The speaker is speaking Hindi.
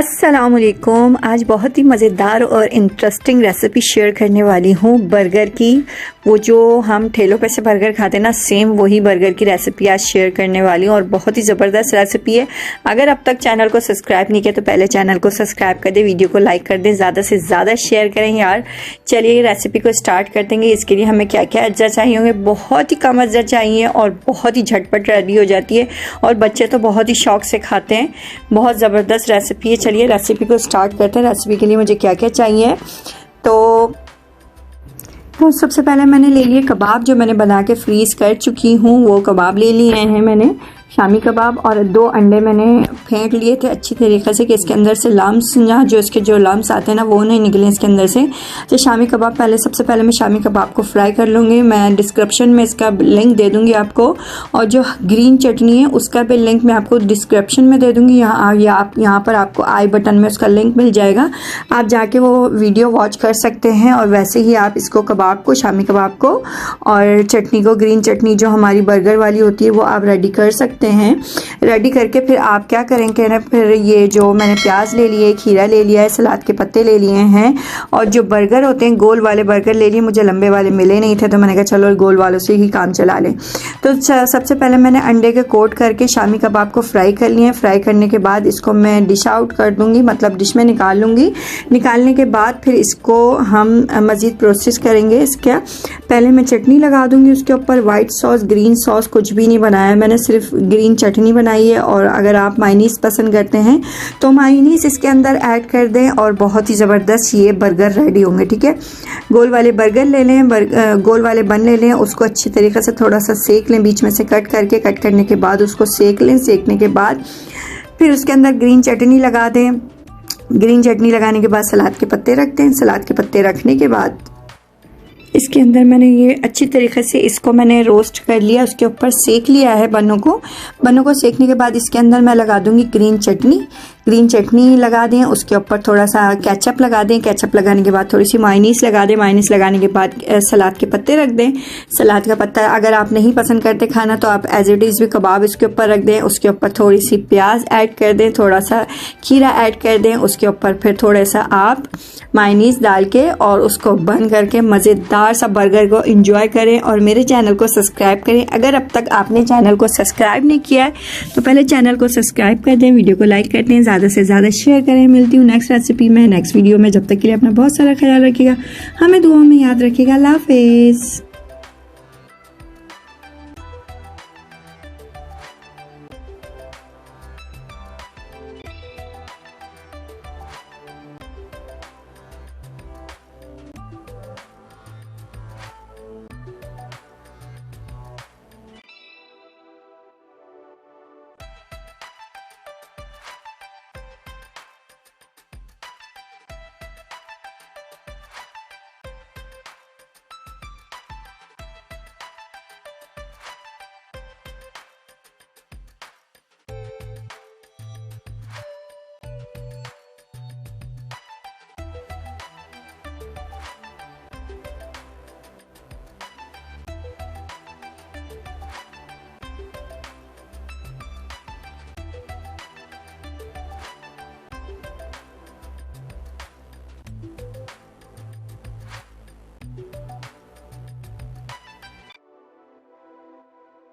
अस्सलामुअलैकुम। आज बहुत ही मज़ेदार और इंटरेस्टिंग रेसिपी शेयर करने वाली हूँ बर्गर की। वो जो हम ठेलों पे से बर्गर खाते हैं ना, सेम वही बर्गर की रेसिपी आज शेयर करने वाली हूँ और बहुत ही ज़बरदस्त रेसिपी है। अगर अब तक चैनल को सब्सक्राइब नहीं किया तो पहले चैनल को सब्सक्राइब कर दें, वीडियो को लाइक कर दें, ज़्यादा से ज़्यादा शेयर करें यार। चलिए रेसिपी को स्टार्ट कर देंगे। इसके लिए हमें क्या क्या अज्जा चाहिए होंगे। बहुत ही कम अज्जा चाहिए और बहुत ही झटपट रेडी हो जाती है और बच्चे तो बहुत ही शौक से खाते हैं। बहुत ज़बरदस्त रेसिपी है। चलिए रेसिपी को स्टार्ट करते हैं। रेसिपी के लिए मुझे क्या क्या चाहिए तो सबसे पहले मैंने ले लिए कबाब, जो मैंने बना के फ्रीज़ कर चुकी हूँ। वो कबाब ले लिए हैं मैंने, शामी कबाब, और 2 अंडे मैंने फेंट लिए थे अच्छी तरीके से कि इसके अंदर से लम्स जो इसके जो लम्स आते हैं ना वो नहीं निकले इसके अंदर से। तो शामी कबाब सबसे पहले मैं शामी कबाब को फ्राई कर लूँगी। मैं डिस्क्रिप्शन में इसका लिंक दे दूँगी आपको, और जो ग्रीन चटनी है उसका भी लिंक मैं आपको डिस्क्रिप्शन में दे दूँगी। यहाँ पर आपको आई बटन में उसका लिंक मिल जाएगा, आप जाके वो वीडियो वॉच कर सकते हैं। और वैसे ही आप इसको कबाब को, शामी कबाब को और चटनी को, ग्रीन चटनी जो हमारी बर्गर वाली होती है, वो आप रेडी कर सकते हैं। रेडी करके फिर आप क्या करेंगे ना, फिर ये जो मैंने प्याज ले लिए, खीरा ले लिया है, सलाद के पत्ते ले लिए हैं, और जो बर्गर होते हैं गोल वाले बर्गर ले लिए। मुझे लंबे वाले मिले नहीं थे तो मैंने कहा चलो गोल वालों से ही काम चला लें। तो सबसे पहले मैंने अंडे के कोट करके शामी कबाब को फ्राई कर लिए। फ्राई करने के बाद इसको मैं डिश आउट कर दूंगी, मतलब डिश में निकाल लूँगी। निकालने के बाद फिर इसको हम मज़ीद प्रोसेस करेंगे। इसका पहले मैं चटनी लगा दूंगी उसके ऊपर। वाइट सॉस, ग्रीन सॉस कुछ भी नहीं बनाया मैंने, सिर्फ ग्रीन चटनी बनाई है। और अगर आप मायनीस पसंद करते हैं तो मायनीस इसके अंदर ऐड कर दें और बहुत ही ज़बरदस्त ये बर्गर रेडी होंगे। ठीक है, गोल वाले बर्गर ले लें, गोल वाले बन ले लें, उसको अच्छी तरीके से थोड़ा सा सेक लें, बीच में से कट करने के बाद उसको सेक लें। सेकने के बाद फिर उसके अंदर ग्रीन चटनी लगा दें। ग्रीन चटनी लगाने के बाद सलाद के पत्ते रख दें। सलाद के पत्ते रखने के बाद इसके अंदर मैंने ये अच्छी तरीके से इसको मैंने रोस्ट कर लिया, उसके ऊपर सेक लिया है बनों को सेकने के बाद इसके अंदर मैं लगा दूंगी ग्रीन चटनी लगा दें। उसके ऊपर थोड़ा सा केचप लगा दें। केचप लगाने के बाद थोड़ी सी मायनीस लगा दें। मायनीस लगाने के बाद सलाद के पत्ते रख दें। सलाद का पत्ता अगर आप नहीं पसंद करते खाना तो आप एज इट इज़ भी कबाब इसके ऊपर रख दें। उसके ऊपर थोड़ी सी प्याज ऐड कर दें, थोड़ा सा खीरा ऐड कर दें। उसके ऊपर फिर थोड़ा सा आप मायनीस डाल के और उसको बंद करके मज़ेदार सा बर्गर को एंजॉय करें। और मेरे चैनल को सब्सक्राइब करें। अगर अब तक आपने चैनल को सब्सक्राइब नहीं किया है तो पहले चैनल को सब्सक्राइब कर दें, वीडियो को लाइक कर दें, ज़्यादा से ज़्यादा शेयर करें। मिलती हूँ नेक्स्ट रेसिपी में, नेक्स्ट वीडियो में। जब तक के लिए अपना बहुत सारा ख्याल रखिएगा, हमें दुआ में याद रखिएगा। अल्लाह हाफिज़।